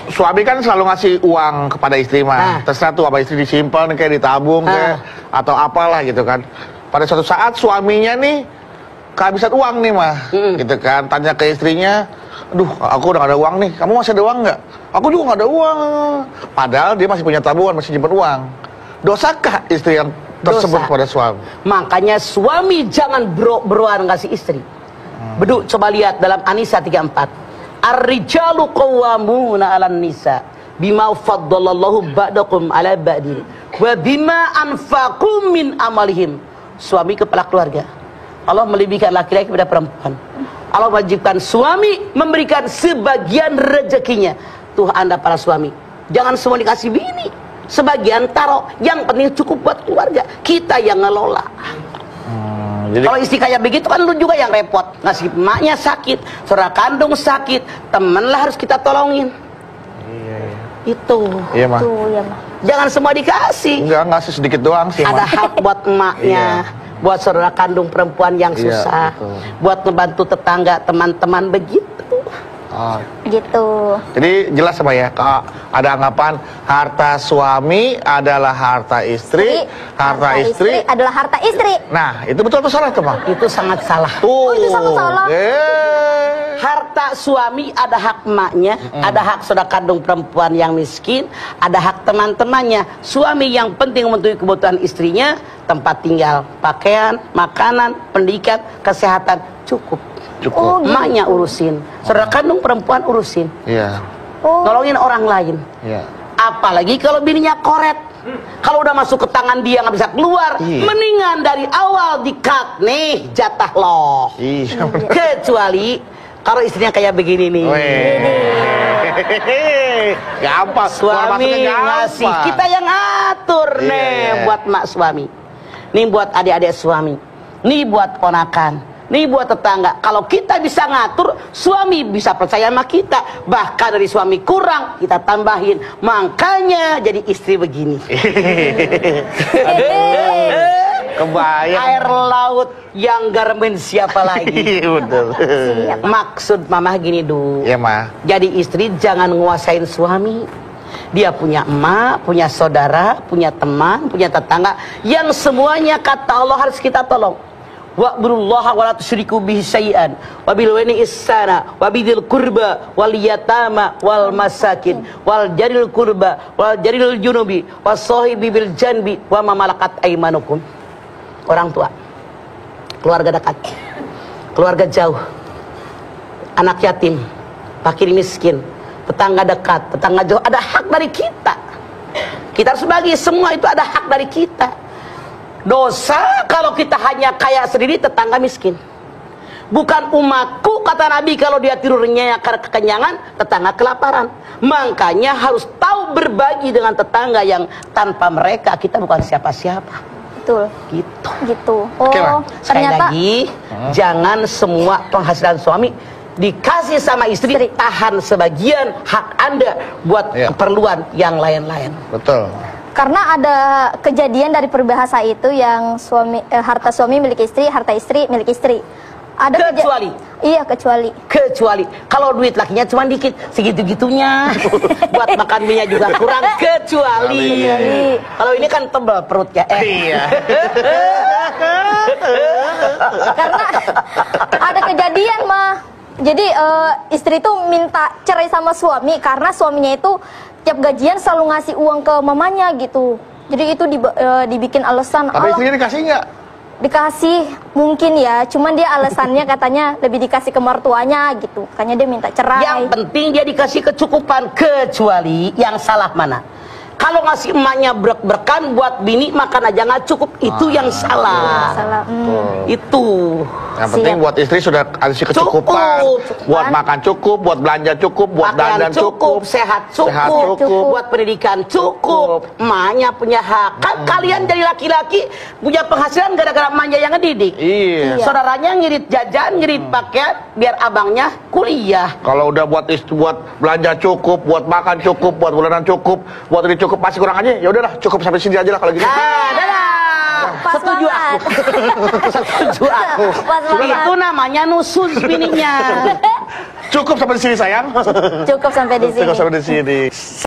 Suami kan selalu ngasih uang kepada istri mah. Terserah tuh apa istri disimpan kayak ditabung kayak atau apalah gitu kan. Pada suatu saat suaminya nih kehabisan uang nih mah, gitu kan. Tanya ke istrinya, aduh aku udah gak ada uang nih, kamu masih ada uang nggak? Aku juga gak ada uang. Padahal dia masih punya tabungan, masih simpan uang. Dosakah istri yang tersebut kepada suami? Makanya suami jangan beruan ngasih istri. Beduk coba lihat dalam An-Nisa 34. Ar-rijalu qawwamuna 'alan nisa bima faddalallahu ba'dakum 'ala ba'din wa bima anfaqu min amalihim. Suami kepala keluarga. Allah melebihkan laki-laki kepada perempuan. Allah wajibkan suami memberikan sebagian rezekinya. Tuh Anda para suami, jangan semua dikasih bini. Sebagian taruh, yang penting cukup buat keluarga. Kita yang ngelola. Jadi, kalau istri kayak begitu kan lu juga yang repot. Ngasih emaknya sakit, saudara kandung sakit, temen lah harus kita tolongin. Itu. Iya mah. Jangan semua dikasih. Enggak, ngasih sedikit doang sih. Ada hak buat emaknya, buat saudara kandung perempuan yang susah, buat membantu tetangga, teman-teman begitu. Gitu. Jadi jelas sama ya, ada anggapan harta suami adalah harta istri, harta istri adalah harta istri. Nah, itu betul atau salah tuh, Bang? Itu sangat salah. Tuh. Itu sangat salah. Harta suami ada hak emaknya, ada hak saudara kandung perempuan yang miskin, ada hak teman-temannya. Suami yang penting memenuhi kebutuhan istrinya, tempat tinggal, pakaian, makanan, pendidikan, kesehatan, cukup. Cukup. Emaknya urusin, saudara kandung perempuan urusin. Iya. Nolongin orang lain. Iya. Apalagi kalau bininya koret. Kalau udah masuk ke tangan dia nggak bisa keluar, mendingan dari awal di-cut nih jatah loh. Iya. Kecuali kalau istrinya kayak begini nih. Gampang. Suami ngasih, kita yang ngatur nih buat mak suami. Nih buat adik-adik suami. Nih buat ponakan. Nih buat tetangga. Kalau kita bisa ngatur, suami bisa percaya sama kita. Bahkan dari suami kurang, kita tambahin. Makanya jadi istri begini. Kebayang. Air laut yang garmen siapa lagi? Betul. Maksud mama gini dulu. Iya, Ma. Jadi istri jangan nguasain suami. Dia punya emak, punya saudara, punya teman, punya tetangga. Yang semuanya kata Allah harus kita tolong. Wa'budullaha wa la tusyriku bihi syai'an wa bil walidayni ihsana wa bidzil qurba wal yatama wal masakin wal jaril qurba wal jaril junubi was sahibi bil janbi wa ma malakat aymanukum. Orang tua, keluarga dekat, keluarga jauh, anak yatim, fakir miskin, tetangga dekat, tetangga jauh, ada hak dari kita. Kita harus bagi semua itu, ada hak dari kita. Dosa kalau kita hanya kaya sendiri, tetangga miskin. Bukan umatku, kata Nabi, kalau dia tidurnya karena kekenyangan, tetangga kelaparan. Makanya harus tahu berbagi dengan tetangga yang tanpa mereka kita bukan siapa-siapa. Betul. Gitu. Oh, sekali lagi, jangan semua penghasilan suami dikasih sama istri, tahan sebagian hak Anda buat keperluan yang lain-lain. Betul. Karena ada kejadian dari peribahasa itu yang harta suami milik istri, harta istri milik istri. Ada kecuali. Iya, kecuali. Kecuali kalau duit lakinya cuma dikit, segitu-gitunya. Buat makan minyak juga kurang, kecuali. Kalau ini kan tebal perutnya. Iya. Karena ada kejadian mah. Jadi istri tuh minta cerai sama suami karena suaminya itu tiap gajian selalu ngasih uang ke mamanya gitu. Jadi itu dibikin alasan. Tapi istrinya dikasih nggak? Dikasih mungkin ya, cuman dia alasannya katanya lebih dikasih ke mertuanya gitu. Makanya dia minta cerai. Yang penting dia dikasih kecukupan, kecuali yang salah mana? Kalau ngasih emaknya berkan buat bini makan aja nggak cukup, itu yang salah. Itu. Yang penting buat istri sudah kasih kecukupan, buat makan cukup, buat belanja cukup, buat dandan cukup, sehat cukup, buat pendidikan cukup. Emaknya punya hak. Kan kalian jadi laki-laki punya penghasilan gara-gara emaknya yang ngedidik. Iya. Saudaranya ngirit jajan, ngirit pakaian, biar abangnya kuliah. Kalau udah buat belanja cukup, buat makan cukup, buat bulanan cukup, buat ini cukup, masih kurang aja. Ya udahlah, cukup sampai sini aja lah kalau gitu. Setuju aku. Setuju aku. Itu namanya nusus bininya. Cukup sampai di sini sayang. Cukup sampai di sini. Cukup sampai di sini.